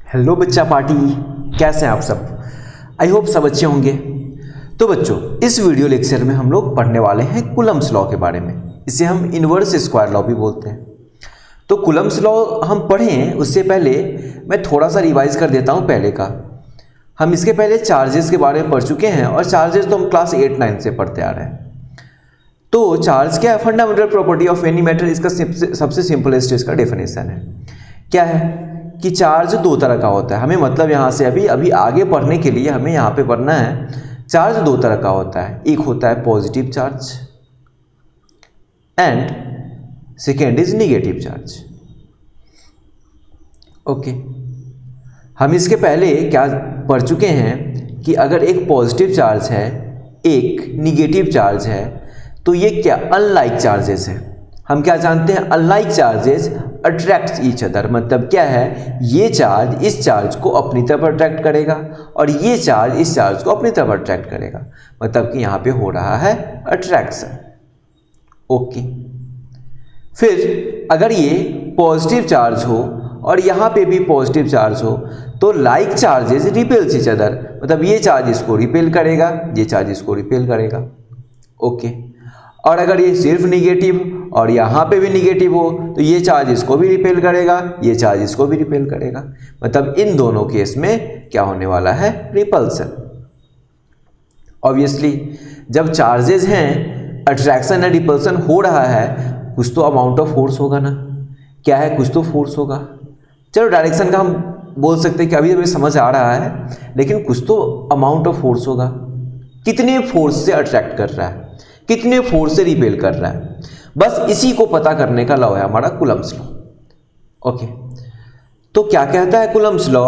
Hello बच्चा party, कैसे हैं आप सब। आई होप सब अच्छे होंगे। तो बच्चों, इस वीडियो लेक्चर में हम लोग पढ़ने वाले हैं कूलम्ब्स लॉ के बारे में। इसे हम इन्वर्स स्क्वायर लॉ भी बोलते हैं। तो कूलम्ब्स लॉ हम पढ़ें उससे पहले मैं थोड़ा सा रिवाइज कर देता हूँ पहले का। हम इसके पहले चार्जेस के बारे में पढ़ चुके हैं और चार्जेस तो हम क्लास 8-9 से पढ़ते आ रहे हैं। तो चार्ज क्या है? Fundamental property of any matter. इसका सबसे सिंपलेस्ट इसका डेफिनेशन है। क्या है कि चार्ज दो तरह का होता है। हमें मतलब यहाँ से अभी आगे पढ़ने के लिए हमें यहाँ पे पढ़ना है। चार्ज दो तरह का होता है, एक होता है positive charge and second is negative charge. Okay, हम इसके पहले क्या पढ़ चुके हैं कि अगर एक पॉजिटिव चार्ज है एक निगेटिव चार्ज है तो ये क्या अनलाइक चार्जेस है। हम क्या जानते हैं? Unlike charges attracts each other. मतलब क्या है, ये चार्ज इस चार्ज को अपनी तरफ अट्रैक्ट करेगा और ये चार्ज इस चार्ज को अपनी तरफ अट्रैक्ट करेगा। मतलब कि यहाँ पे हो रहा है अट्रैक्शन। ओके, फिर अगर ये पॉजिटिव चार्ज हो और यहाँ पे भी पॉजिटिव चार्ज हो तो like charges repels each other. मतलब ये चार्ज इसको रिपेल करेगा, ये चार्ज इसको रिपेल करेगा। ओके, और अगर ये सिर्फ निगेटिव और यहाँ पे भी निगेटिव हो तो ये चार्ज इसको भी रिपेल करेगा, ये चार्ज इसको भी रिपेल करेगा। मतलब इन दोनों केस में क्या होने वाला है? रिपल्सन। ऑब्वियसली जब चार्जेस हैं, अट्रैक्शन या रिपल्सन हो रहा है, कुछ तो अमाउंट ऑफ फोर्स होगा ना। क्या है? कुछ तो फोर्स होगा। चलो डायरेक्शन का हम बोल सकते हैं कि अभी हमें समझ आ रहा है, लेकिन कुछ तो अमाउंट ऑफ फोर्स होगा। कितने फोर्स से अट्रैक्ट कर रहा है, कितने फोर्स से रिपेल कर रहा है, बस इसी को पता करने का लॉ है हमारा कूलम्ब्स लॉ। ओके, तो क्या कहता है कूलम्ब्स लॉ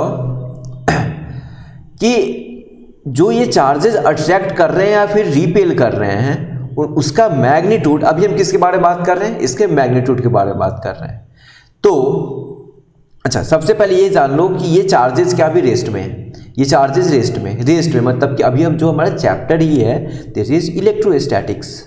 कि जो ये चार्जेस अट्रैक्ट कर रहे हैं या फिर रिपेल कर रहे हैं उसका मैग्नीट्यूड, अभी हम किसके बारे में बात कर रहे हैं? इसके मैग्नीट्यूड के बारे में बात कर रहे हैं। तो अच्छा, सबसे पहले ये जान लो कि ये चार्जेस क्या अभी रेस्ट में है। ये चार्जेस रेस्ट में मतलब कि अभी हम जो हमारा चैप्टर ही है दिस इज इलेक्ट्रोस्टैटिक्स।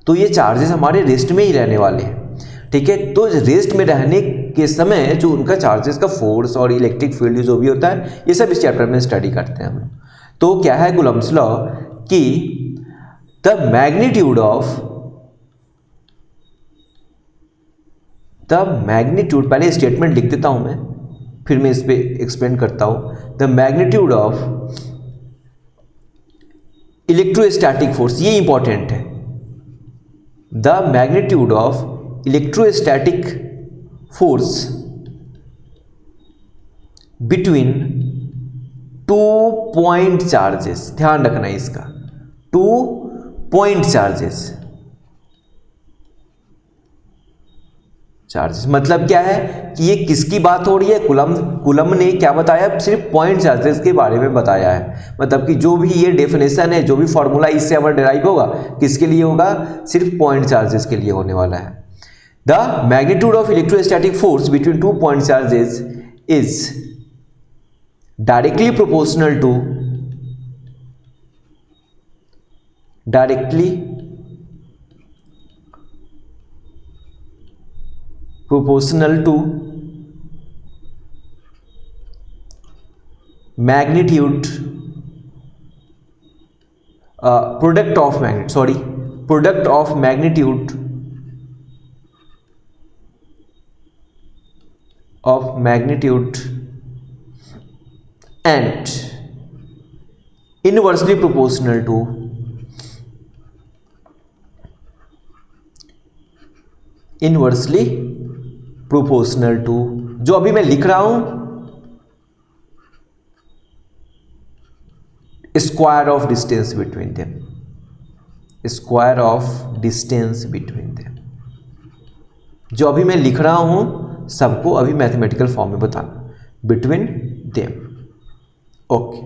तो ये चार्जेस हमारे रेस्ट में ही रहने वाले हैं। ठीक है, तो रेस्ट में रहने के समय जो उनका चार्जेस का फोर्स और इलेक्ट्रिक फील्ड जो भी होता है ये सब इस चैप्टर में स्टडी करते हैं हम लोग। तो क्या है कूलम्ब्स लॉ कि द मैग्नीट्यूड, पहले स्टेटमेंट लिख देता हूं मैं, फिर मैं इस पे एक्सप्लेन करता हूं। The magnitude of electrostatic force, ये इंपॉर्टेंट है। The magnitude of electrostatic force between 2 point charges, ध्यान रखना है इसका, 2 पॉइंट चार्जेस मतलब क्या है कि ये किसकी बात हो रही है? कूलम्ब ने क्या बताया? सिर्फ पॉइंट चार्जेस के बारे में बताया है। मतलब कि जो भी ये डेफिनेशन है, जो भी फॉर्मूला इससे हमारा डिराइव होगा, किसके लिए होगा? सिर्फ पॉइंट चार्जेस के लिए होने वाला है। The magnitude of electrostatic force between 2 point charges is directly proportional to magnitude product of magnitude and inversely proportional to जो अभी मैं लिख रहा हूं square of distance between them. जो अभी मैं लिख रहा हूं सबको अभी मैथमेटिकल फॉर्म में बताना, बिटवीन देम। ओके,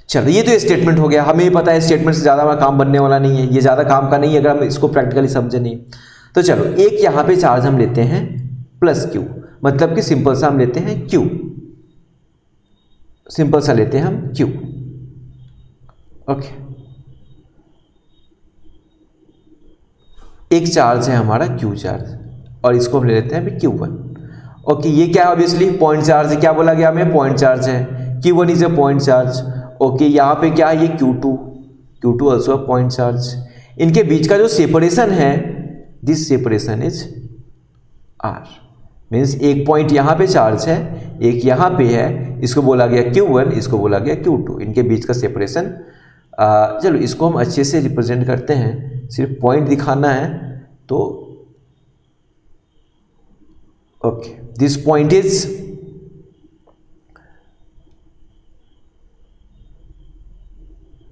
चलो ये तो स्टेटमेंट हो गया। हमें ही पता है स्टेटमेंट से ज़्यादा हमारा काम बनने वाला नहीं है, ये ज़्यादा काम का नहीं है अगर हम इसको प्रैक्टिकली समझे नहीं। तो चलो एक यहाँ पे चार्ज हम लेते हैं प्लस क्यू, मतलब कि सिंपल सा हम लेते हैं क्यू, सिंपल सा लेते हैं हम क्यू। ओके, एक चार्ज है हमारा क्यू चार्ज और इसको हम ले लेते हैं अभी Q1। ओके, ये क्या है, ऑब्वियसली पॉइंट चार्ज है, क्या बोला गया हमें, पॉइंट चार्ज है, Q1 is a point charge. Okay, यहाँ पे क्या है, ये Q2 also a point charge. इनके बीच का जो सेपरेशन है, this separation is R, means एक पॉइंट यहाँ पे चार्ज है, एक यहाँ पे है, इसको बोला गया Q1, इसको बोला गया Q2, इनके बीच का सेपरेशन। चलो इसको हम अच्छे से रिप्रेजेंट करते हैं, सिर्फ पॉइंट दिखाना है तो okay, this point is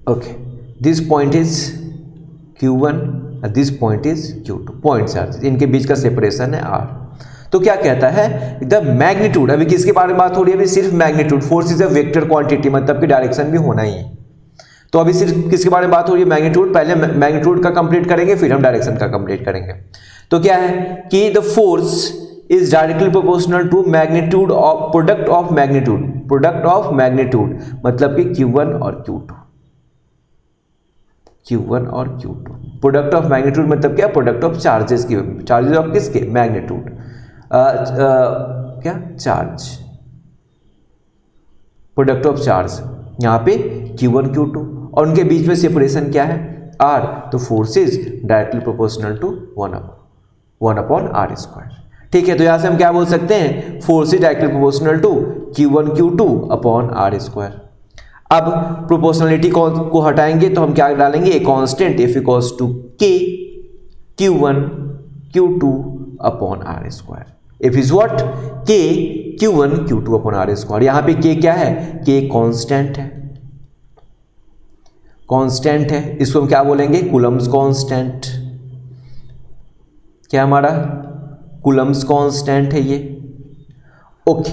okay, this point is Q1, this point is Q2, point charge, इनके बीच का सेपरेशन है R। तो क्या कहता है, द मैग्नीट्यूड, अभी किसके बारे में बात हो रही है, अभी सिर्फ magnitude, force is a vector quantity, मतलब कि डायरेक्शन भी होना ही है। तो अभी सिर्फ किसके बारे में बात हो रही है, मैग्नीट्यूड। पहले मैग्नीट्यूड का कंप्लीट करेंगे, फिर हम डायरेक्शन का कंप्लीट करेंगे। तो क्या है कि the force is directly proportional to magnitude of product of magnitude, मतलब कि Q1 और Q2, प्रोडक्ट ऑफ मैग्नीट्यूड मतलब क्या, प्रोडक्ट ऑफ चार्जेस की, चार्जेस ऑफ किसके, मैग्नीट्यूड, क्या चार्ज, प्रोडक्ट ऑफ चार्ज, यहाँ पे Q1 Q2, और उनके बीच में सेपरेशन क्या है, R। तो force is directly proportional to 1/r²। ठीक है, तो यहाँ से हम क्या बोल सकते हैं, force is directly proportional to Q1 Q2/r²। अब प्रोपोर्शनलिटी को हटाएंगे तो हम क्या डालेंगे, a constant F equals to K Q1 Q2/r²। F is what, K Q1 Q2/r²। यहाँ पे K क्या है, K कांस्टेंट है, इसको हम क्या बोलेंगे, कूलम्स कांस्टेंट। क्या हमारा कूलम्स कांस्टेंट है ये। ओके,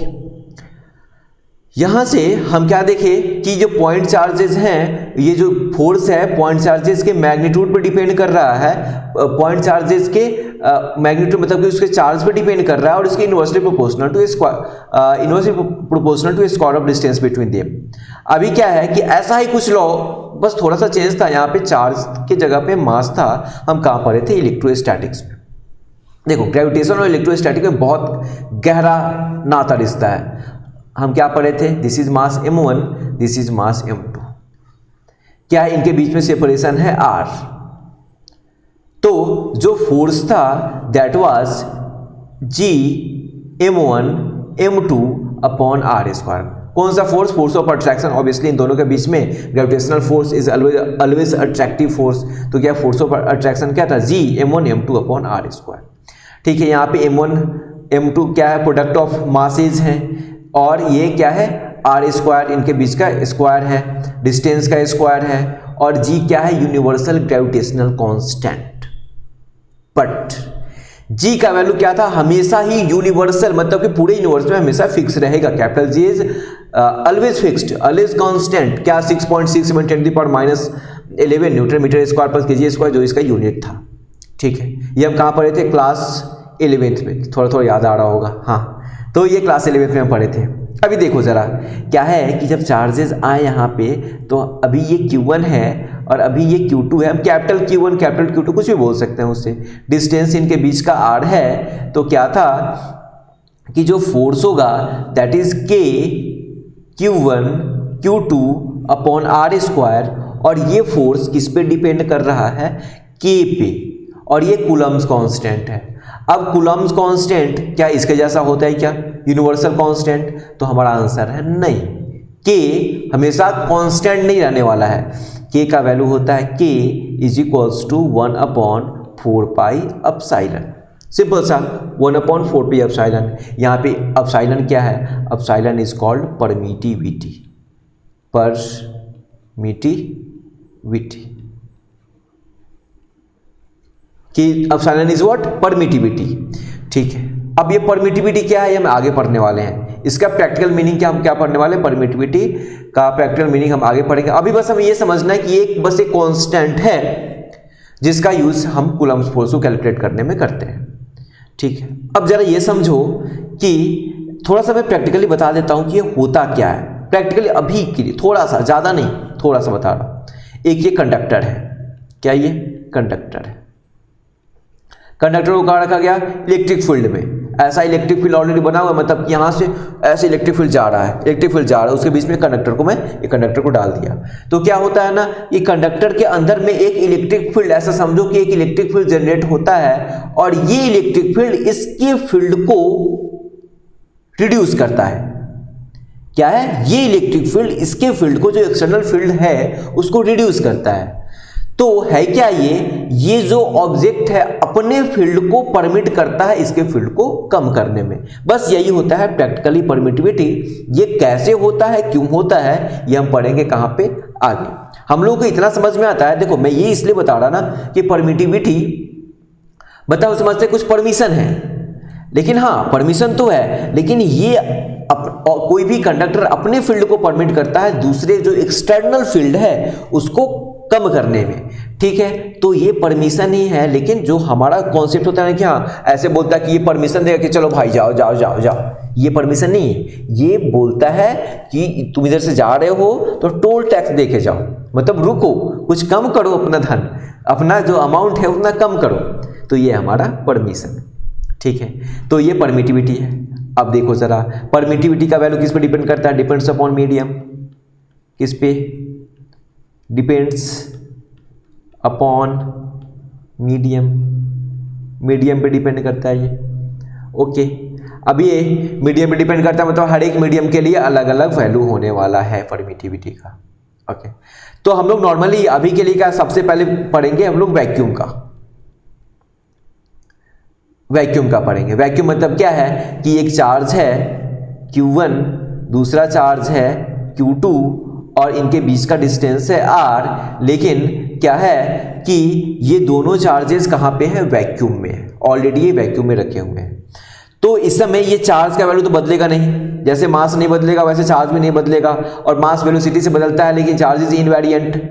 यहां से हम क्या देखें कि जो पॉइंट चार्जेस हैं, ये जो फोर्स है पॉइंट चार्जेस के मैग्नीट्यूड पर डिपेंड कर रहा है, पॉइंट चार्जेस के मैग्नीट्यूड मतलब कि उसके चार्ज पर डिपेंड कर रहा है, और इसके inversely proportional to square of distance between them. अभी क्या है कि ऐसा ही कुछ लॉ, बस थोड़ा सा चेंज था, यहाँ पे चार्ज के जगह पे मास था। हम कहाँ पढ़े थे, इलेक्ट्रोस्टैटिक्स में। देखो, ग्रेविटेशन और इलेक्ट्रोस्टैटिक में बहुत गहरा नाता रिश्ता है। हम क्या पढ़े थे, this is mass m1, this is mass m2, क्या है, इनके बीच में सेपरेशन है R। तो जो फोर्स था that was G m1 m2/r²। कौन सा force, force of attraction. Obviously इन दोनों के बीच में gravitational force is always attractive force. तो क्या फोर्स ऑफ अट्रैक्शन क्या था, G m1 m2/r²। ठीक है, यहाँ पे m1 m2 क्या है, प्रोडक्ट ऑफ मासेज हैं, और ये क्या है, r², इनके बीच का स्क्वायर है, डिस्टेंस का स्क्वायर है, और G क्या है, universal gravitational constant. But G का वैल्यू क्या था, हमेशा ही यूनिवर्सल, मतलब कि पूरे यूनिवर्स में हमेशा फिक्स रहेगा। Capital G is always fixed, always constant. क्या 6.6 × 10⁻11 न्यूटन मीटर स्क्वायर पर kg², जो इसका यूनिट था। ठीक है, ये हम कहाँ पढ़े थे, क्लास 11th में, थोड़ा याद आ रहा होगा। हाँ, तो ये क्लास 11th में हम पढ़े थे। अभी देखो जरा, क्या है कि जब चार्जेस आए यहाँ पे, तो अभी ये Q1 है और अभी ये Q2 है। हम कैपिटल Q1 कैपिटल Q2 कुछ भी बोल सकते हैं उससे। डिस्टेंस इनके बीच का R है, तो क्या था कि जो फोर्स होगा that is K Q1 Q2/r², और ये फोर्स किस पे डिपेंड कर रहा है, K पे, और ये कूलम्स कांस्टेंट है। अब कूलम्स कांस्टेंट क्या इसके जैसा होता है क्या, यूनिवर्सल कांस्टेंट? तो हमारा आंसर है नहीं। के हमेशा कांस्टेंट नहीं रहने वाला है। के का वैल्यू होता है के इज इक्वल्स टू 1/4πε। सिंपल सा 1/4πε। यहाँ पे एप्सिलॉन क्या है, एप्सिलॉन इज कॉल्ड परमिटिविटी। कि एप्सिलॉन इज व्हाट, परमिटिविटी। ठीक है, अब ये परमिटिविटी क्या है, ये हम आगे पढ़ने वाले हैं। इसका प्रैक्टिकल मीनिंग क्या, हम क्या पढ़ने वाले हैं, परमिटिविटी का प्रैक्टिकल मीनिंग हम आगे पढ़ेंगे। अभी बस हमें ये समझना है कि एक बस एक कांस्टेंट है जिसका यूज हम कूलम्ब फोर्स को कैलकुलेट करने में करते हैं। ठीक है, अब जरा ये समझो कि थोड़ा सा मैं प्रैक्टिकली बता देता हूं कि ये होता क्या है। प्रैक्टिकली अभी के लिए थोड़ा सा, ज्यादा नहीं, थोड़ा सा बता रहा हूं। एक ये कंडक्टर है, क्या ये कंडक्टर है। कंडक्टर को कहाँ रखा गया, इलेक्ट्रिक फील्ड में। ऐसा इलेक्ट्रिक फील्ड ऑलरेडी बना हुआ है, मतलब कि यहाँ से ऐसे इलेक्ट्रिक फील्ड जा रहा है, इलेक्ट्रिक फील्ड जा रहा है, उसके बीच में कंडक्टर को मैं एक कंडक्टर को डाल दिया, तो क्या होता है ना, ये कंडक्टर के अंदर में एक इलेक्ट्रिक फील्ड, ऐसा समझो कि एक इलेक्ट्रिक फील्ड जनरेट होता है और ये इलेक्ट्रिक फील्ड इसके फील्ड को रिड्यूस करता है। क्या है, ये इलेक्ट्रिक फील्ड इसके फील्ड को, जो एक्सटर्नल फील्ड है उसको रिड्यूस करता है। तो है क्या ये जो ऑब्जेक्ट है अपने फील्ड को परमिट करता है इसके फील्ड को कम करने में। बस यही होता है प्रैक्टिकली परमिटिविटी। ये कैसे होता है, क्यों होता है, ये हम पढ़ेंगे कहां पे, आगे। हम लोगों को इतना समझ में आता है, देखो मैं ये इसलिए बता रहा ना कि परमिटिविटी, बताओ समझते कुछ परमिशन है, लेकिन हाँ परमिशन तो है, लेकिन ये कोई भी कंडक्टर अपने फील्ड को परमिट करता है दूसरे जो एक्सटर्नल फील्ड है उसको कम करने में, ठीक है। तो ये परमिशन ही है, लेकिन जो हमारा कॉन्सेप्ट होता है ना कि हाँ ऐसे बोलता है कि ये परमिशन देगा कि चलो भाई जाओ जाओ जाओ जाओ, ये परमिशन नहीं है। ये बोलता है कि तुम इधर से जा रहे हो तो टोल टैक्स दे के जाओ, मतलब रुको, कुछ कम करो, अपना धन, अपना जो अमाउंट है उतना कम करो, तो ये हमारा परमिशन, ठीक है। तो ये परमिटिविटी है। अब देखो जरा, परमिटिविटी का वैल्यू किस पे डिपेंड करता है, डिपेंड्स अपॉन मीडियम, किस पे, डिपेंड्स अपॉन मीडियम, मीडियम पे डिपेंड करता है ये, ओके। अब ये मीडियम पे डिपेंड करता है, मतलब हर एक मीडियम के लिए अलग अलग वैल्यू होने वाला है परमिटिविटी का, ओके। तो हम लोग नॉर्मली अभी के लिए क्या सबसे पहले पढ़ेंगे हम लोग वैक्यूम का, वैक्यूम का पढ़ेंगे। वैक्यूम मतलब क्या है कि एक चार्ज है Q1, दूसरा चार्ज है Q2 और इनके बीच का डिस्टेंस है R, लेकिन क्या है कि ये दोनों चार्जेस कहाँ पे हैं, वैक्यूम में है, ऑलरेडी ये वैक्यूम में रखे हुए हैं। तो इस समय ये चार्ज का वैल्यू तो बदलेगा नहीं, जैसे मास नहीं बदलेगा वैसे चार्ज भी नहीं बदलेगा, और मास वेलोसिटी से बदलता है लेकिन चार्ज इज इनवेरिएंट,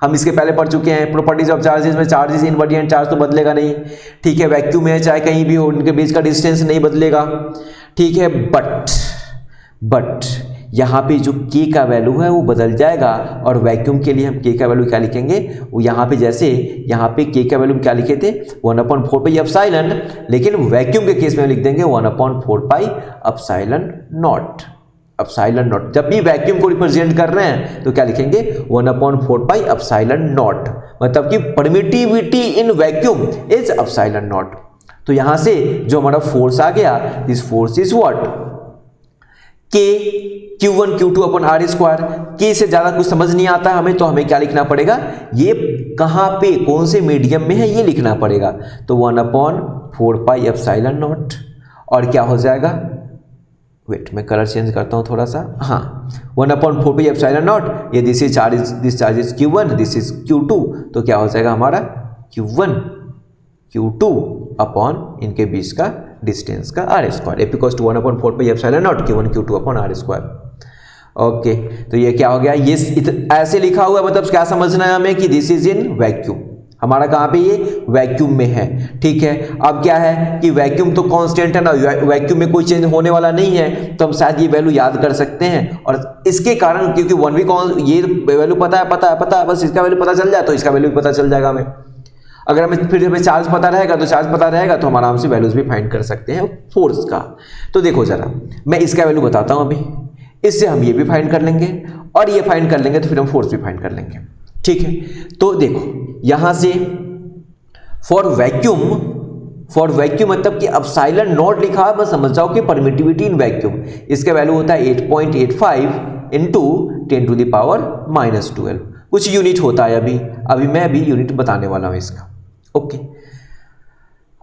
हम इसके पहले पढ़ चुके हैं प्रॉपर्टीज ऑफ चार्जेस में, चार्ज इज इनवेरिएंट, चार्ज तो बदलेगा नहीं, ठीक है। वैक्यूम है चाहे कहीं भी हो, उनके बीच का डिस्टेंस नहीं बदलेगा, ठीक है। बट यहाँ पे जो k का वैल्यू है वो बदल जाएगा, और वैक्यूम के लिए हम k का वैल्यू क्या लिखेंगे, वो यहाँ पे जैसे यहाँ पे k का वैल्यू क्या लिखे थे 1/4 पाई एप्सिलॉन, लेकिन वैक्यूम के केस में लिख देंगे 1/4 pi epsilon naught, epsilon not. जब भी वैक्यूम को रिप्रेजेंट कर रहे हैं तो क्या लिखेंगे 1/4 पाई एप्सिलॉन नॉट, मतलब कि permittivity in vacuum is epsilon not. तो यहां से जो हमारा फोर्स आ गया, this force is what, K Q1 Q2 upon R square. K से ज्यादा कुछ समझ नहीं आता हमें, तो हमें क्या लिखना पड़ेगा, ये कहां पे कौन से मीडियम में है ये लिखना पड़ेगा, तो 1/4 पाई एप्सिलॉन नॉट, और क्या हो जाएगा, वेट मैं कलर चेंज करता हूं थोड़ा सा, हाँ 1/4 पाई एप्सिलॉन नॉट, ये this charge is Q1, this is Q2, तो क्या हो जाएगा हमारा Q1 Q2 अपॉन इनके बीच का डिस्टेंस का R square, F equals to 1/4 pi epsilon naught Q1 Q2 upon R square, okay. तो ये क्या हो गया, ये ऐसे लिखा हुआ है, मतलब क्या समझना है हमें कि दिस इज इन वैक्यूम, हमारा कहाँ पे ये वैक्यूम में है, ठीक है। अब क्या है कि वैक्यूम तो कांस्टेंट है ना, वैक्यूम में कोई चेंज होने वाला नहीं है, तो हम शायद ये वैल्यू याद कर सकते हैं, और इसके कारण क्योंकि वन भी ये वैल्यू पता है, बस इसका वैल्यू पता चल जाए तो इसका वैल्यू भी पता चल जाएगा हमें। अगर हमें फिर हमें चार्ज पता रहेगा तो हम आराम से वैल्यूज भी फाइंड कर सकते हैं फोर्स का। तो देखो जरा मैं इसका वैल्यू बताता हूं अभी, इससे हम ये भी फाइंड कर लेंगे और ये फाइंड कर लेंगे, तो फिर हम फोर्स भी फाइंड कर लेंगे, ठीक है। तो देखो यहां से फॉर वैक्यूम मतलब कि एप्सिलॉन नॉट लिखा है, बस समझ जाओ कि परमिटिविटी इन वैक्यूम, इसका वैल्यू होता है 8.85 इंटू 10⁻⁻12, कुछ यूनिट होता है, अभी मैं अभी यूनिट बताने वाला हूं इसका, ओके।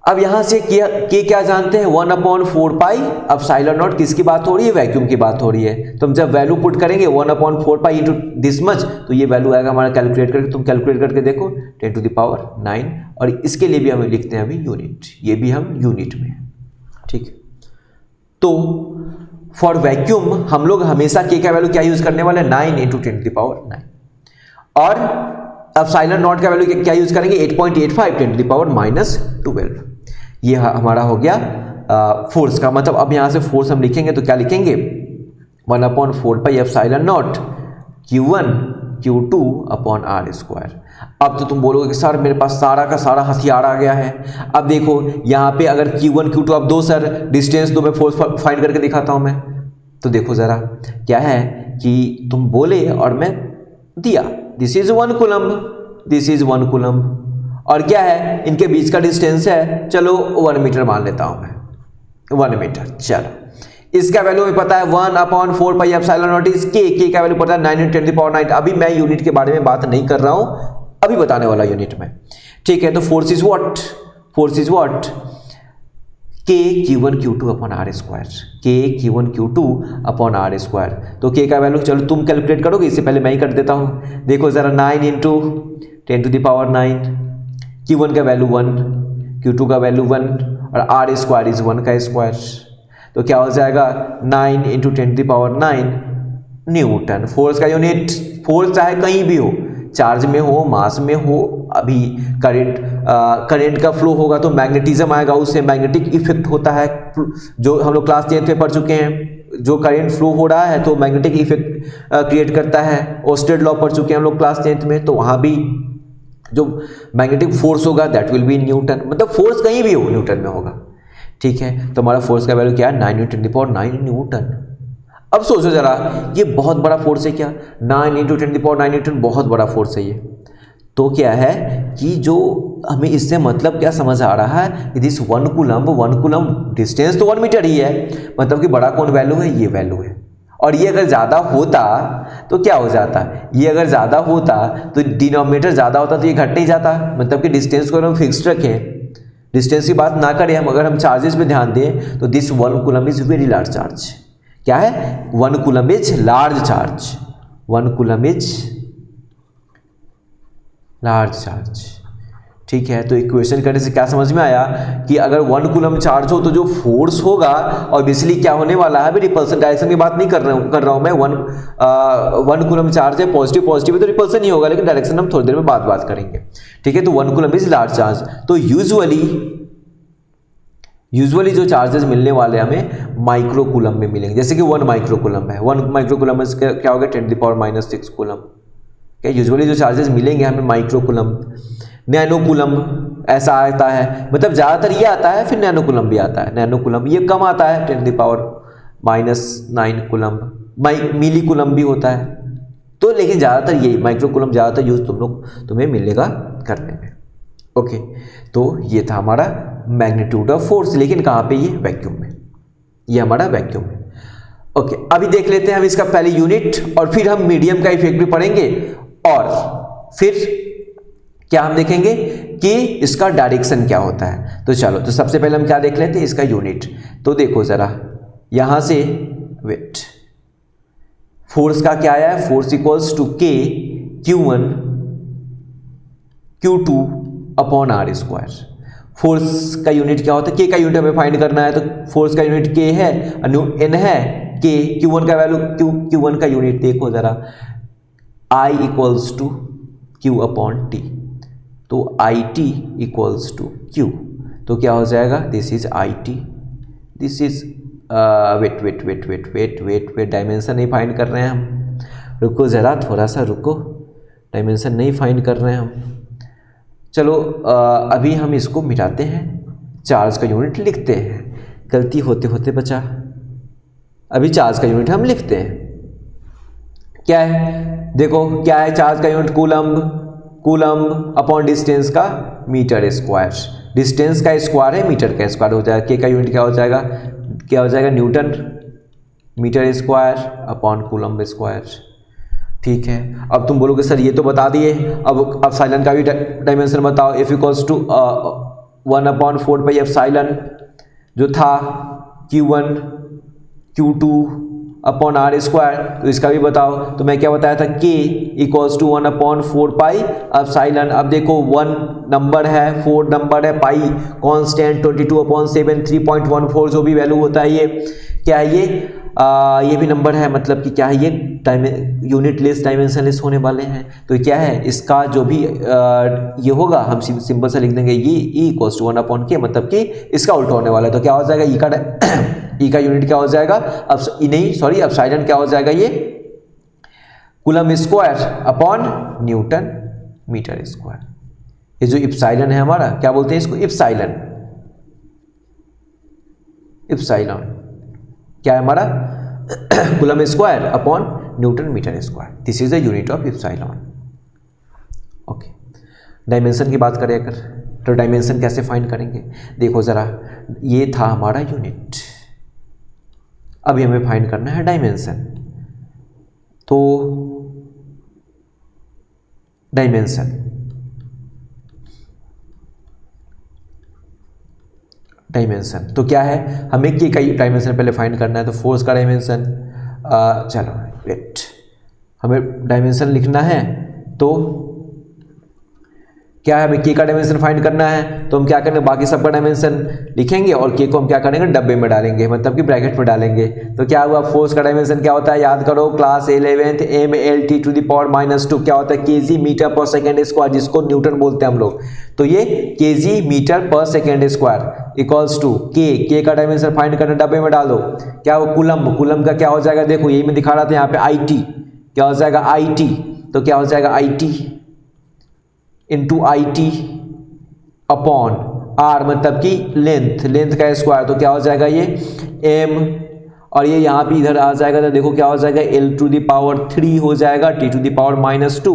अब यहां से क्या जानते हैं, 1/4 पाई एप्सिलॉन नॉट, किसकी बात हो रही है, वैक्यूम की बात हो रही है। तो हम जब वैल्यू पुट करेंगे 1/4 पाई इंटू दिस मच, तो ये वैल्यू आएगा हमारा, कैलकुलेट करके तुम कैलकुलेट करके देखो 10⁻⁹, और इसके लिए भी हम लिखते हैं अभी यूनिट, ये भी हम यूनिट में, ठीक है। तो फॉर वैक्यूम हम लोग हमेशा के का वैल्यू क्या यूज करने वाले, 9 इंटू 10⁻⁹, और एप्सिलॉन नॉट का वैल्यू क्या यूज करेंगे, 8.85 10⁻⁻12। ये हमारा हो गया फोर्स का, मतलब अब यहां से फोर्स हम लिखेंगे तो क्या लिखेंगे, 1/4 pi epsilon naught Q1 Q2 upon R square. अब तो तुम बोलोगे कि सर मेरे पास सारा का सारा हथियार आ गया है। अब देखो यहाँ पे अगर Q1 Q2, अब दो सर डिस्टेंस दो, मैं फोर्स फाइंड करके दिखाता हूँ मैं। तो देखो ज़रा क्या है कि तुम बोले और मैं दिया, this is 1 coulomb, this is 1 coulomb, और क्या है इनके बीच का डिस्टेंस है, चलो 1 मीटर मान लेता हूँ मैं, 1 मीटर। चलो इसका वैल्यू हमें पता है 1/4 पाई एप्सिलॉन नॉट इज के का वैल्यू पता है 9 × 10⁹। अभी मैं यूनिट के बारे में बात नहीं कर रहा हूं, अभी बताने वाला यूनिट में, ठीक है। तो फोर्स इज व्हाट, के Q1 Q2 upon R square, के Q1 Q2 upon R square. तो के का वैल्यू चलो तुम कैलकुलेट करोगे, इससे पहले मैं ही कर देता हूं। देखो जरा 9 × 10⁹, Q1 का वैल्यू 1, Q2 का वैल्यू 1, और आर स्क्वायर इज 1 का स्क्वायर। तो क्या हो जाएगा 9 × 10⁹ न्यूटन। फोर्स का यूनिट, फोर्स चाहे कहीं भी हो, चार्ज में हो, मास में हो, अभी करंट का फ्लो होगा तो मैग्नेटिज्म आएगा, उससे मैग्नेटिक इफेक्ट होता है, जो हम लोग क्लास 10th में पढ़ चुके हैं। जो करंट फ्लो हो रहा है तो मैग्नेटिक इफेक्ट क्रिएट करता है, ओस्टेड लॉ पढ़ चुके हैं हम लोग क्लास 10th में। तो वहाँ भी जो मैग्नेटिक फोर्स होगा दैट विल बी न्यूटन, मतलब फोर्स कहीं भी हो न्यूटन में होगा, ठीक है। तो हमारा फोर्स का वैल्यू क्या है 9 × 10⁹ न्यूटन। अब सोचो जरा, ये बहुत बड़ा फोर्स है क्या, 9 × 10⁹ न्यूटन, बहुत बड़ा फोर्स है ये। तो क्या है कि जो हमें इससे मतलब क्या समझ आ रहा है, दिस 1 कूलम्ब डिस्टेंस तो 1 मीटर ही है, मतलब कि बड़ा कौन वैल्यू है, ये वैल्यू है। और ये अगर ज़्यादा होता तो क्या हो जाता, ये अगर ज़्यादा होता तो डिनोमिनेटर ज़्यादा होता तो ये घट नहीं जाता, मतलब कि डिस्टेंस को हम फिक्स्ड रखें, डिस्टेंस की बात ना करें हम, अगर हम चार्जेस पे ध्यान दें तो this 1 coulomb is very large charge. क्या है 1 coulomb is large charge, 1 coulomb is large charge, ठीक है। तो इक्वेशन करने से क्या समझ में आया कि अगर 1 कूलम्ब चार्ज हो तो जो फोर्स होगा ऑब्वियसली क्या होने वाला है, अभी रिपल्सन डायरेक्शन की बात नहीं कर रहा हूं मैं। 1 कूलम्ब चार्ज है, पॉजिटिव है तो रिपल्सन ही होगा, लेकिन डायरेक्शन हम थोड़ी देर में बात करेंगे, ठीक है। तो 1 कूलम्ब इज लार्ज चार्ज। तो यूजुअली जो चार्जेस मिलने वाले हमें माइक्रो कूलम्ब में मिलेंगे, जैसे कि 1 माइक्रो कूलम्ब है, 1 माइक्रो कूलम्ब क्या हो गया 10⁻⁻6 कूलम्ब। क्या यूजुअली जो चार्जेस मिलेंगे हमें माइक्रो कूलम्ब, नैनो कूलम्ब ऐसा आता है, मतलब ज़्यादातर ये आता है, फिर नैनो कूलम्ब भी आता है। नैनो कूलम्ब ये कम आता है, 10⁻⁹ कूलम्ब, मिली कूलम्ब भी होता है। तो लेकिन ज़्यादातर यही माइक्रो कूलम्ब ज़्यादातर यूज तुम्हें मिलेगा करने में, ओके। तो ये था हमारा मैग्नीट्यूड ऑफ फोर्स, लेकिन कहाँ पे, ये वैक्यूम में, ये हमारा वैक्यूम है, ओके। अभी देख लेते हैं हम इसका पहले यूनिट, और फिर हम मीडियम का इफेक्ट भी पढ़ेंगे, और फिर क्या हम देखेंगे कि इसका डायरेक्शन क्या होता है। तो चलो, तो सबसे पहले हम क्या देख लेते हैं, इसका यूनिट। तो देखो जरा यहां से, वेट, फोर्स का क्या आया है, force equals to K Q1 Q2 upon R square. Force का यूनिट क्या होता है, के का यूनिट हमें फाइंड करना है, तो फोर्स का यूनिट के है, एन है, के Q1 का वैल्यू, Q1 का यूनिट देखो जरा, I equals to Q upon T. तो I T equals to Q, तो क्या हो जाएगा, this is I T, this is weight, dimension नहीं फाइंड कर रहे हैं हम, रुको ज़रा, थोड़ा सा रुको, डायमेंशन नहीं फाइंड कर रहे हैं हम। चलो अभी हम इसको मिटाते हैं, चार्ज का यूनिट लिखते हैं, गलती होते होते बचा। अभी चार्ज का यूनिट हम लिखते हैं, क्या है, देखो क्या है चार्ज का यूनिट, कूलम्ब अपॉन डिस्टेंस का मीटर स्क्वायर, डिस्टेंस का स्क्वायर है, मीटर का स्क्वायर हो जाएगा। के का यूनिट क्या हो जाएगा, newton metre square upon coulomb square, ठीक है। अब तुम बोलोगे सर ये तो बता दिए, अब एप्सिलॉन का भी डायमेंशन बताओ। F equals to 1/4 pi epsilon जो था Q1 Q2 upon R square, तो इसका भी बताओ। तो मैं क्या बताया था, K equals to 1/4 pi epsilon. अब देखो 1 नंबर है, 4 नंबर है, पाई कांस्टेंट, 22/7 3.14 जो भी वैल्यू होता है, ये क्या है, ये भी नंबर है, मतलब कि क्या है, ये यूनिट लेस डायमेंशन लेस होने वाले हैं। तो क्या है, इसका जो भी ये होगा हम सिंपल से लिख देंगे, ये E इक्वल्स टू 1/K, मतलब कि इसका उल्टा होने वाला है। तो क्या हो जाएगा, E का यूनिट क्या हो जाएगा, एप्सिलॉन क्या हो जाएगा, ये coulomb square upon newton metre square. ये जो इप्साइलन है हमारा, क्या बोलते हैं इसको, इप्साइलन। इप्साइलन क्या है हमारा, coulomb square upon newton metre square. This is the unit of epsilon. Okay, dimension की बात करें अगर, तो डायमेंशन कैसे फाइंड करेंगे, देखो ज़रा, ये था हमारा यूनिट, अभी हमें फाइंड करना है डायमेंशन। तो डायमेंशन तो क्या है, हमें के का डायमेंशन पहले फाइंड करना है, तो फोर्स का डायमेंशन, चलो वेट, हमें डायमेंशन लिखना है, तो क्या है, हमें के का डायमेंशन फाइंड करना है, तो हम क्या करेंगे, बाकी सबका डायमेंशन लिखेंगे और के को हम क्या करेंगे, डब्बे में डालेंगे, मतलब कि ब्रैकेट में डालेंगे। तो क्या हुआ, फोर्स का डायमेंशन क्या होता है, याद करो, क्लास 11th MLT⁻², क्या होता है, केजी मीटर पर सेकेंड स्क्वायर, जिसको न्यूटन बोलते हैं हम लोग। तो ये केजी मीटर पर सेकेंड स्क्वायर इक्वल्स टू के का डायमेंशन फाइंड करना, डब्बे में डाल दो। क्या हो, कूलम का क्या हो जाएगा, देखो यही मैं दिखा रहा था यहाँ पे, IT क्या हो जाएगा, IT, तो क्या हो जाएगा IT into IT upon R, मतलब कि लेंथ का स्क्वायर, तो क्या हो जाएगा ये M, और ये यहाँ पे इधर आ जाएगा, तो देखो क्या हो जाएगा, L⁻³ हो जाएगा, T⁻²,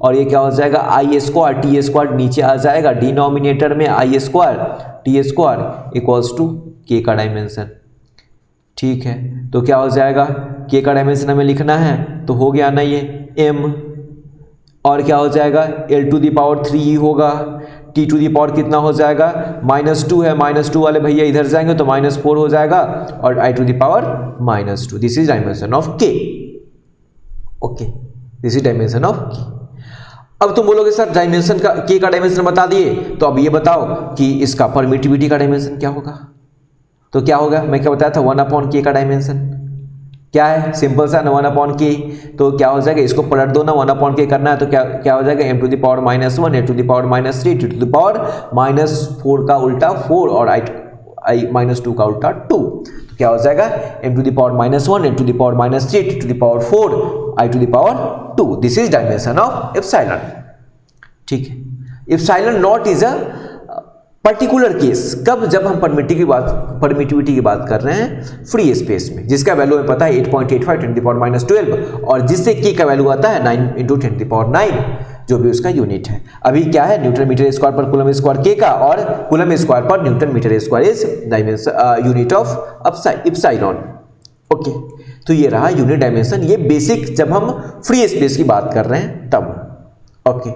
और ये क्या हो जाएगा, T² नीचे आ जाएगा, डिनोमिनेटर में T² इक्वल्स टू के का डायमेंशन। ठीक है, तो क्या हो जाएगा, के का डायमेंशन हमें लिखना है, तो हो गया ना ये M, और क्या हो जाएगा, L⁻³ होगा, T⁻, कितना हो जाएगा, -2 है, -2 वाले भैया इधर जाएंगे तो -4 हो जाएगा, और I⁻²। This is dimension of K. Okay, this is dimension of K. अब तुम बोलोगे सर डायमेंशन का, के का डायमेंशन बता दिए, तो अब ये बताओ कि इसका परमिटिविटी का डायमेंशन क्या होगा। तो क्या होगा, मैं क्या बताया था, 1/k का डायमेंशन क्या है, सिंपल सा, 1/k। तो क्या हो जाएगा, इसको पलट दो ना, 1/k करना है, तो क्या हो जाएगा, m⁻⁻1 m⁻⁻3 -4 का उल्टा 4 और -2 का उल्टा 2। तो क्या हो जाएगा, m⁻⁻1 m⁻3 4 I⁻²। This is dimension of epsilon. ठीक है, epsilon not is a particular case, कब, जब हम परमिटिविटी की बात कर रहे हैं फ्री स्पेस में, जिसका वैल्यू हमें पता है 8.85 10⁻12, और जिससे के का वैल्यू आता है 9 × 10⁹, जो भी उसका यूनिट है। अभी क्या है, न्यूटन मीटर स्क्वायर पर कूलम स्क्वायर के का, और कूलम स्क्वायर पर newton metre square is dimension unit of epsilon. Okay, तो ये रहा यूनिट डायमेंशन, ये बेसिक जब हम फ्री स्पेस की बात कर रहे हैं तब। ओके,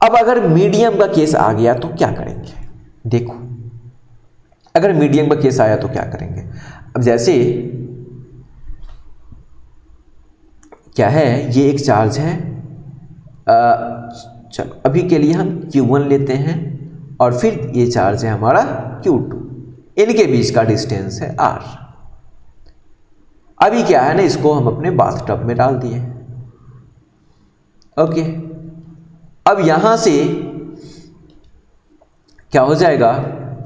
अब अगर मीडियम का केस आ गया तो क्या करेंगे, देखो, अगर मीडियम का केस आया तो क्या करेंगे। अब जैसे क्या है, ये एक चार्ज है, चलो अभी के लिए हम Q1 लेते हैं, और फिर ये चार्ज है हमारा Q2, इनके बीच का डिस्टेंस है R। अभी क्या है ना, इसको हम अपने बाथटब में डाल दिए। ओके, अब यहां से क्या हो जाएगा,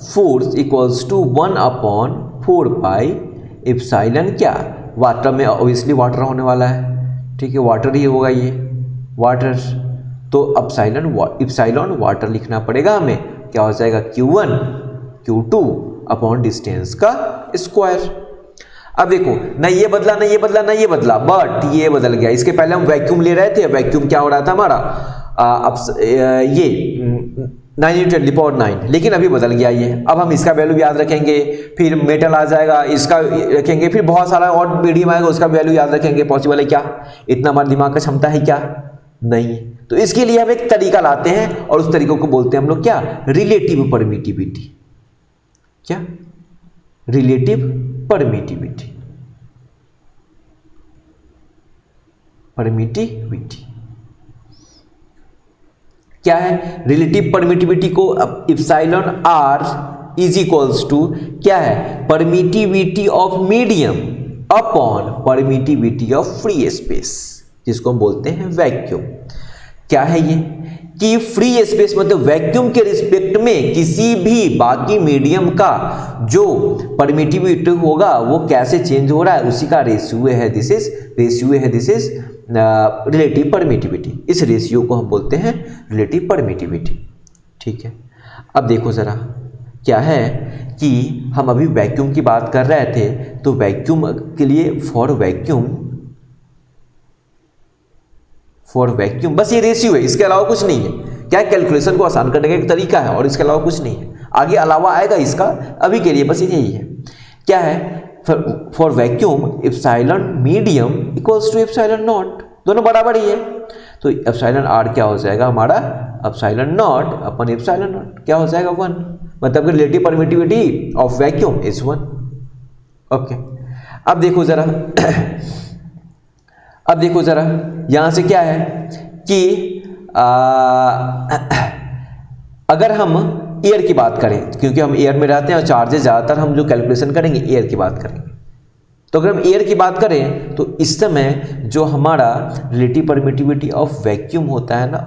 फोर्स इक्वल्स टू 1/4 एप्सिलॉन, क्या, वाटर में ऑब्वियसली वाटर होने वाला है, ठीक है, वाटर ही होगा ये, वाटर, तो एप्सिलॉन वाटर लिखना पड़ेगा हमें। क्या हो जाएगा, Q1 Q2 अपॉन डिस्टेंस का स्क्वायर। अब देखो, ना ये बदला ना ये बदला ना ये बदला, बट ये बदल गया। इसके पहले हम वैक्यूम ले रहे थे, वैक्यूम क्या हो रहा था हमारा, ये 9 × 10⁹, लेकिन अभी बदल गया ये। अब हम इसका वैल्यू याद रखेंगे, फिर मेटल आ जाएगा, इसका रखेंगे, फिर बहुत सारा और मीडियम आएगा, उसका वैल्यू याद रखेंगे। पॉसिबल है क्या, इतना हमारे दिमाग का क्षमता है क्या, नहीं। तो इसके लिए हम एक तरीका लाते हैं, और उस तरीकों को बोलते हैं हम लोग क्या, रिलेटिव परमिटिविटी। क्या, रिलेटिव परमिटिविटी। क्या है, रिलेटिव परमिटिविटी को epsilon R is equals to क्या है, permittivity of medium upon permittivity of free space, जिसको हम बोलते हैं वैक्यूम। क्या है ये, कि फ्री स्पेस मतलब वैक्यूम के रिस्पेक्ट में किसी भी बाकी मीडियम का जो परमिटिविटी होगा वो कैसे चेंज हो रहा है, उसी का रेशियो है, दिस इज रिलेटिव परमिटिविटी। इस रेशियो को हम बोलते हैं रिलेटिव परमिटिविटी। ठीक है, अब देखो ज़रा क्या है कि हम अभी वैक्यूम की बात कर रहे थे, तो वैक्यूम के लिए फॉर वैक्यूम बस ये रेशियो है, इसके अलावा कुछ नहीं है। क्या कैलकुलेशन को आसान करने का एक तरीका है और इसके अलावा कुछ नहीं है। आगे अलावा आएगा इसका, अभी के लिए बस यही है। क्या है, for vacuum epsilon medium equals to epsilon naught, दोनों बराबर ही है। तो एप्सिलॉन आर क्या हो जाएगा हमारा, epsilon not upon epsilon not क्या हो जाएगा 1, मतलब relative permittivity of vacuum is 1। Okay, अब देखो जरा यहां से क्या है कि अगर हम एयर की बात करें, क्योंकि हम एयर में रहते हैं और चार्जेस ज़्यादातर हम जो कैलकुलेशन करेंगे एयर की बात करेंगे, तो अगर हम एयर की बात करें तो इस समय जो हमारा रिलेटिव परमिटिविटी ऑफ वैक्यूम होता है ना,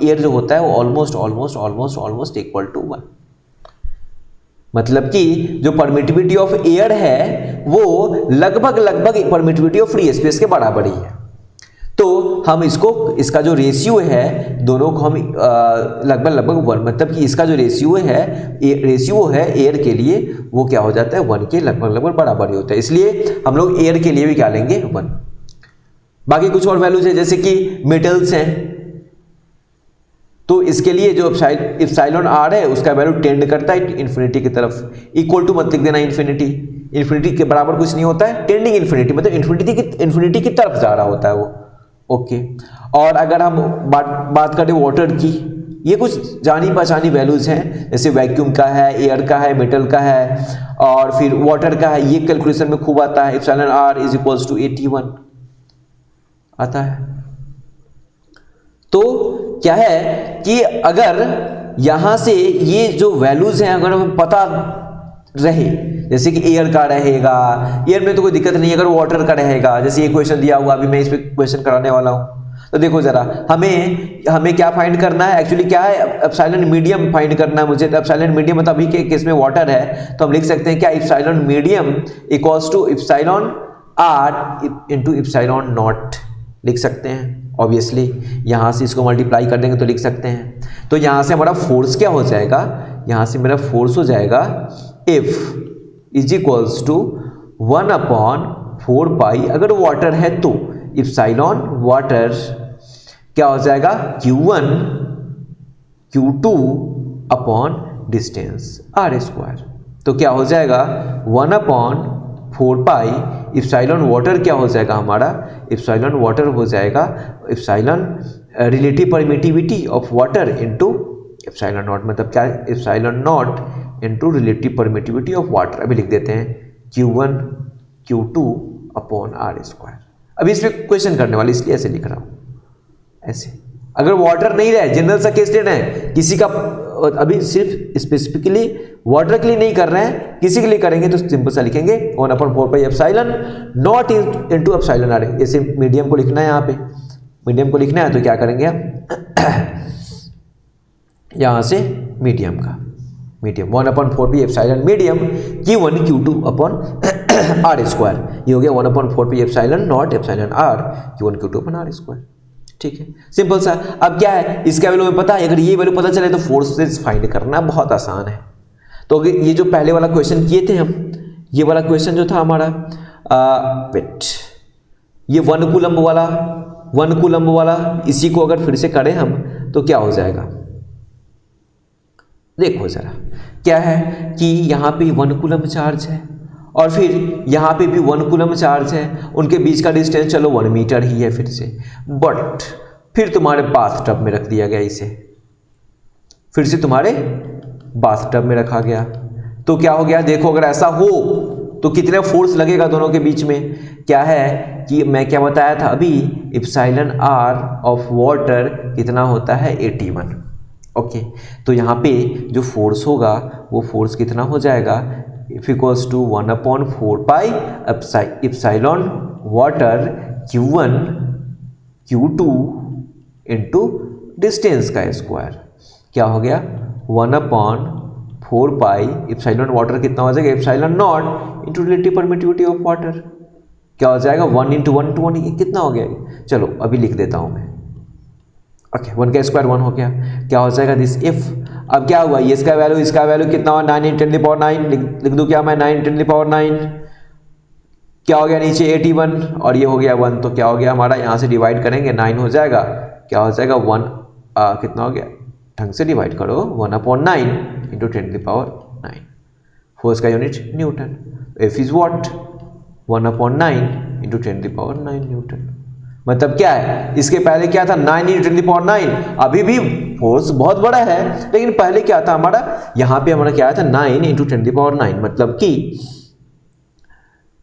एयर जो होता है वो ऑलमोस्ट इक्वल टू 1। मतलब कि जो परमिटिविटी ऑफ एयर है वो लगभग परमिटिविटी ऑफ फ्री स्पेस के बराबर ही है। तो हम इसका जो रेशियो है दोनों को हम लगभग 1, मतलब कि इसका जो रेशियो है एयर के लिए वो क्या हो जाता है 1 के लगभग बराबर ही होता है। इसलिए हम लोग एयर के लिए भी क्या लेंगे 1। बाकी कुछ और वैल्यूज है जैसे कि मेटल्स हैं, तो इसके लिए जो एप्सिलॉन आर है उसका वैल्यू टेंड करता है इन्फिनिटी की तरफ, इक्वल टू मत लिख देना इन्फिनिटी के बराबर कुछ नहीं होता है, टेंडिंग इन्फिनिटी मतलब इन्फिनिटी की तरफ जा रहा होता है वो। ओके, और अगर हम बात करें वाटर की, ये कुछ जानी पहचानी वैल्यूज हैं, जैसे वैक्यूम का है, एयर का है, मेटल का है और फिर वाटर का है, ये कैलकुलेशन में खूब आता है। Epsilon R is equals to 81 आता है। तो क्या है कि अगर यहां से ये जो वैल्यूज हैं अगर हमें पता रहे, जैसे कि एयर का रहेगा, एयर में तो कोई दिक्कत नहीं, अगर वाटर का रहेगा, जैसे ये क्वेश्चन दिया हुआ अभी मैं इस पे क्वेश्चन कराने वाला हूं, तो देखो जरा हमें क्या फाइंड करना है, एक्चुअली क्या है एप्सिलॉन मीडियम फाइंड करना है मुझे। तो एप्सिलॉन मीडियम मतलब अभी के केस में वाटर है, तो हम लिख सकते हैं क्या, epsilon medium equals to epsilon R into epsilon naught लिख सकते हैं। ऑब्वियसली यहां से इसको मल्टीप्लाई कर देंगे तो लिख सकते हैं। तो यहां से हमारा फोर्स क्या हो जाएगा, यहां से मेरा फोर्स हो जाएगा F इज इक्वल्स टू 1/4 पाई, अगर वाटर है तो एप्सिलॉन वाटर क्या हो जाएगा Q1 Q2 upon distance r²। तो क्या हो जाएगा 1/4 पाई, एप्सिलॉन वाटर क्या हो जाएगा हमारा, एप्सिलॉन वाटर हो जाएगा epsilon relative permittivity of water into epsilon not, मतलब क्या epsilon naught into relative permittivity of water. अभी लिख देते हैं Q1 Q2 अपॉन r²। अभी इस पे क्वेश्चन करने वाले इसलिए ऐसे लिख रहा हूं ऐसे। अगर वाटर नहीं रहे, जनरल सा केस लेना है किसी का, अभी सिर्फ स्पेसिफिकली वाटर के लिए नहीं कर रहे हैं, किसी के लिए करेंगे तो सिंपल सा लिखेंगे 1/4 pi epsilon naught into epsilon R. जैसे मीडियम को लिखना है, यहाँ पे मीडियम को लिखना है तो क्या करेंगे आप यहां से medium 1/4 pi epsilon medium Q1 Q2 upon r²। ये हो गया 1/4 pi epsilon naught epsilon R Q1 Q2 upon r²। ठीक है, सिंपल सा। अब क्या है, इसका वैल्यू हमें पता है, अगर ये वैल्यू पता चले तो फोर्सेस फाइंड करना बहुत आसान है। तो ये जो पहले वाला क्वेश्चन किए थे हम, ये वाला क्वेश्चन जो था हमारा ये 1 कूलम्ब वाला इसी को अगर फिर से करें हम तो क्या हो जाएगा, देखो जरा क्या है कि यहाँ पे 1 कूलम्ब चार्ज है और फिर यहाँ पे भी 1 कूलम्ब चार्ज है, उनके बीच का डिस्टेंस चलो 1 मीटर ही है फिर से, बट फिर तुम्हारे बाथटब में रख दिया गया, इसे फिर से तुम्हारे बाथटब में रखा गया। तो क्या हो गया, देखो अगर ऐसा हो तो कितने फोर्स लगेगा दोनों के बीच में। क्या है कि मैं क्या बताया था अभी, एप्सिलॉन आर ऑफ वाटर कितना होता है 81। ओके, तो यहाँ पे जो फोर्स होगा वो फोर्स कितना हो जाएगा, equals to 1/4 pi epsilon water Q1 Q2 into distance का स्क्वायर। क्या हो गया 1/4 पाई एप्सिलॉन वाटर कितना हो जाएगा, epsilon not into relative permittivity of water क्या हो जाएगा 1 × 1 × 1 ये कितना हो गया, चलो अभी लिख देता हूँ मैं। ओके 1 का स्क्वायर 1 हो गया, क्या हो जाएगा दिस इफ। अब क्या हुआ, ये इसका वैल्यू कितना हुआ 9 × 10⁹ लिख दूँ क्या मैं 9 × 10⁹, क्या हो गया नीचे 81 और ये हो गया 1, तो क्या हो गया हमारा, यहाँ से डिवाइड करेंगे 9 हो जाएगा, क्या हो जाएगा 1 कितना हो गया, ढंग से डिवाइड करो 1/9 × 10⁹, फोर्स का unit Newton. F is what 1/9 × 10⁹ Newton. मतलब क्या है, इसके पहले क्या था 9 × 10⁹, अभी भी फोर्स बहुत बड़ा है, लेकिन पहले क्या था हमारा, यहाँ पे हमारा क्या आया था 9 × 10⁹,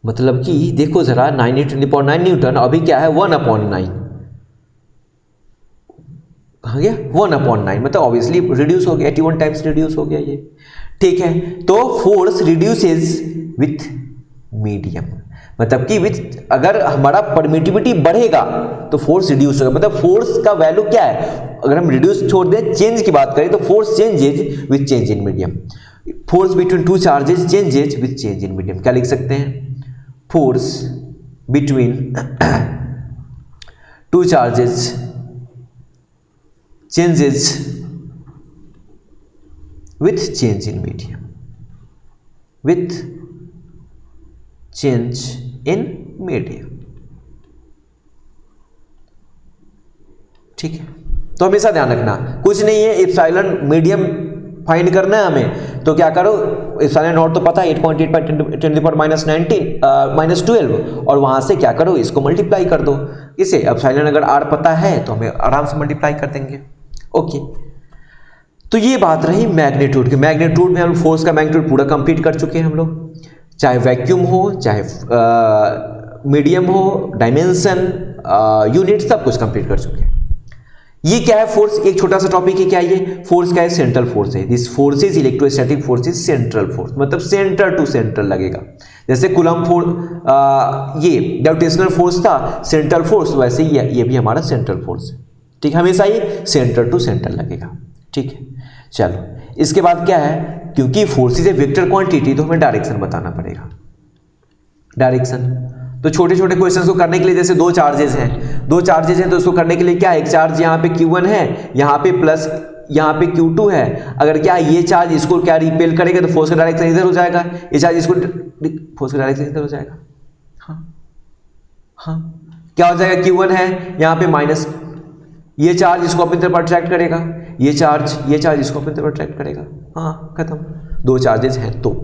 मतलब कि देखो जरा 9 × 10⁹ न्यूटन, अभी क्या है 1/9, कहाँ गया 1/9, मतलब ऑब्वियसली रिड्यूस हो गया, 81 टाइम्स रिड्यूस हो गया ये, ठीक है। तो फोर्स रिड्यूसेस विथ मीडियम, मतलब कि विथ, अगर हमारा परमिटिविटी बढ़ेगा तो फोर्स रिड्यूस होगा, मतलब फोर्स का वैल्यू क्या है, अगर हम रिड्यूस छोड़ दें चेंज की बात करें तो force changes with change in medium. Force between two charges changes with change in medium, क्या लिख सकते हैं, force between two charges changes with change in medium, with change in medium, ठीक है। तो हमेशा ध्यान रखना, कुछ नहीं है, एप्सिलॉन मीडियम फाइंड करना है हमें, तो क्या करो, एप्सिलॉन नॉट तो पता है 8.8 × 10⁻12 और वहां से क्या करो, इसको मल्टीप्लाई कर दो, इसे एप्सिलॉन अगर r पता है तो हमें आराम से मल्टीप्लाई कर देंगे। ओके, तो ये बात रही मैग्नीट्यूड की। मैग्नीट्यूड में हम फोर्स का मैग्नीट्यूड पूरा कंप्लीट कर चुके हैं हम लोग, चाहे वैक्यूम हो, चाहे मीडियम हो, डायमेंशन, यूनिट, सब कुछ कंप्लीट कर चुके हैं। ये क्या है फोर्स, एक छोटा सा टॉपिक है, क्या ये फोर्स क्या है, सेंट्रल फोर्स है। This force is electrostatic force is central force, मतलब सेंटर टू सेंटर लगेगा। जैसे कूलम फोर्स ये ग्रेविटेशनल फोर्स था सेंट्रल फोर्स, वैसे ही ये भी हमारा सेंट्रल फोर्स है, ठीक, हमेशा ही सेंटर टू सेंटर लगेगा, ठीक है। चलो इसके बाद क्या है, क्योंकि force is a vector quantity तो हमें डायरेक्शन बताना पड़ेगा। डायरेक्शन तो छोटे छोटे क्वेश्चंस को करने के लिए, जैसे दो चार्जेस हैं तो उसको करने के लिए क्या है, एक चार्ज यहाँ पे Q1 है, यहाँ पे प्लस यहाँ पे Q2 है। अगर क्या ये चार्ज इसको क्या रिपेल करेगा तो फोर्स का डायरेक्शन इधर हो जाएगा, ये चार्ज इसको फोर्स का डायरेक्शन इधर हो जाएगा। हाँ क्या हो जाएगा, Q1 है यहाँ पे माइनस, ये चार्ज इसको अपनी तरफ अट्रैक्ट करेगा, ये चार्ज इसको अपनी तरफ अट्रैक्ट करेगा। हाँ खत्म, दो चार्जेस हैं। तो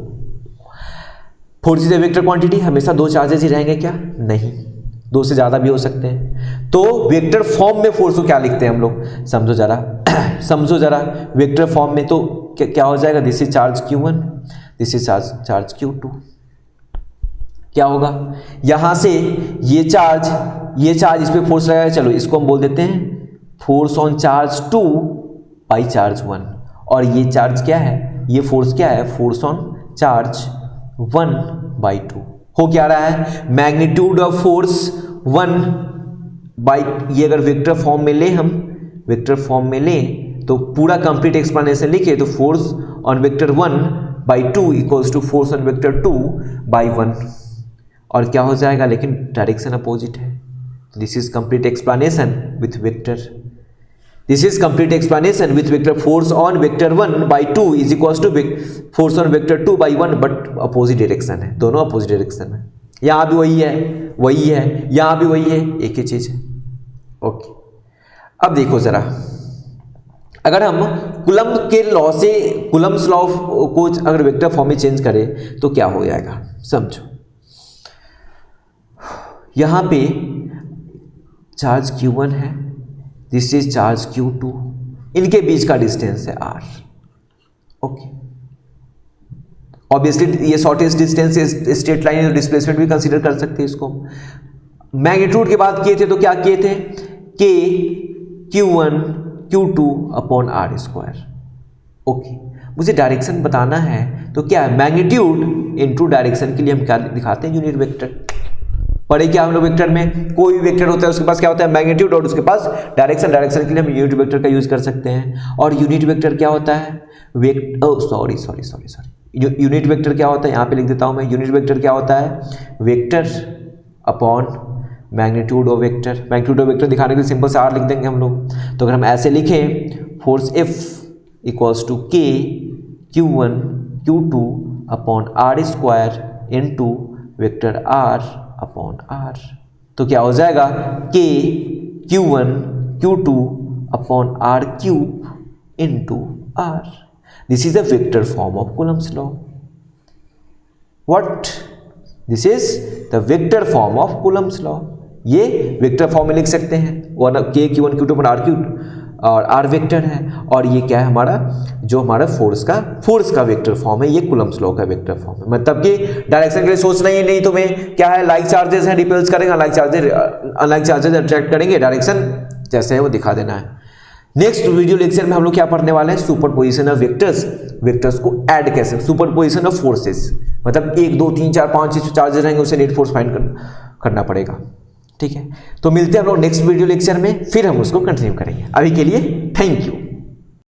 force is a vector quantity, हमेशा दो चार्जेस ही रहेंगे क्या, नहीं, दो से ज्यादा भी हो सकते हैं। तो वेक्टर फॉर्म में फोर्स को क्या लिखते हैं हम लोग, समझो जरा वेक्टर फॉर्म में तो क्या हो जाएगा, this is charge Q1, this is charge Q2। क्या होगा, यहां से ये चार्ज इस पे फोर्स लगाएगा, चलो इसको हम बोल देते हैं force on charge 2 by charge 1, और ये चार्ज क्या है, ये फोर्स क्या है, फोर्स ऑन चार्ज 1/2। हो क्या रहा है, मैग्नीट्यूड ऑफ फोर्स 1 बाई, ये अगर वेक्टर फॉर्म में लें तो पूरा कंप्लीट एक्सप्लेनेशन लिखे तो force on vector 1/2 equals to force on vector 2/1, और क्या हो जाएगा, लेकिन डायरेक्शन अपोजिट है। This is complete explanation with vector, force on vector 1/2 is equals to force on vector 2/1, but opposite direction है, दोनों अपोजिट डायरेक्शन है। यहाँ भी वही है, यहाँ भी वही है, एक ही चीज है। ओके, अब देखो जरा, अगर हम कूलम्स लॉ को अगर वेक्टर फॉर्म में चेंज करें तो क्या हो जाएगा, समझो। यहाँ पे चार्ज Q1 है, दिस इज चार्ज Q2, इनके बीच का डिस्टेंस है r। ओके, ऑब्वियसली ये shortest distance straight line, displacement भी कंसीडर कर सकते हैं इसको। मैग्नीट्यूड की बात किए थे तो क्या किए थे, K Q1 Q2 upon r²। Okay, मुझे डायरेक्शन बताना है तो क्या है, मैग्नीट्यूड इनटू डायरेक्शन के लिए हम क्या दिखाते हैं, यूनिट वेक्टर। पढ़े क्या हम लोग, वेक्टर में कोई भी वेक्टर होता है उसके पास क्या होता है, मैग्नीट्यूड, और उसके पास डायरेक्शन के लिए हम यूनिट वेक्टर का यूज कर सकते हैं। और यूनिट वेक्टर क्या होता है, यूनिट वेक्टर क्या होता है, यहाँ पे लिख देता हूं मैं, यूनिट वेक्टर क्या होता है, vector upon magnitude of vector. Magnitude of vector दिखाने के लिए सिंपल से आर लिख देंगे हम लोग। तो अगर हम ऐसे लिखें force F equals to K Q1 Q2 upon R square into vector R upon R, तो क्या हो जाएगा K Q1 Q2 upon R cube into R। This is a vector form of Coulomb's law. What? This is the vector form of Coulomb's law. ये vector form में लिख सकते हैं, K Q1 Q2 upon R cube, और R vector है, और ये क्या है हमारा, जो हमारा फोर्स का वेक्टर फॉर्म है, ये कूलम्स लॉ का वेक्टर फॉर्म है। मतलब कि डायरेक्शन के लिए सोचना ही नहीं तुम्हें, क्या है, लाइक चार्जेस है रिपेल्स करेंगे, अनलाइक चार्जेस अट्रैक्ट करेंगे, डायरेक्शन जैसे है वो दिखा देना है। नेक्स्ट वीडियो लेक्चर में हम लोग क्या पढ़ने वाले हैं, सुपरपोजिशन ऑफ वेक्टर्स को ऐड कैसे, सुपरपोजिशन ऑफ फोर्सेस, मतलब 1 2 3 4 5 6 चार्जेस रहेंगे, उसे नेट फोर्स फाइंड करना पड़ेगा। ठीक है, तो मिलते हैं हम लोग नेक्स्ट वीडियो लेक्चर में, फिर हम उसको कंटिन्यू करेंगे। अभी के लिए थैंक यू।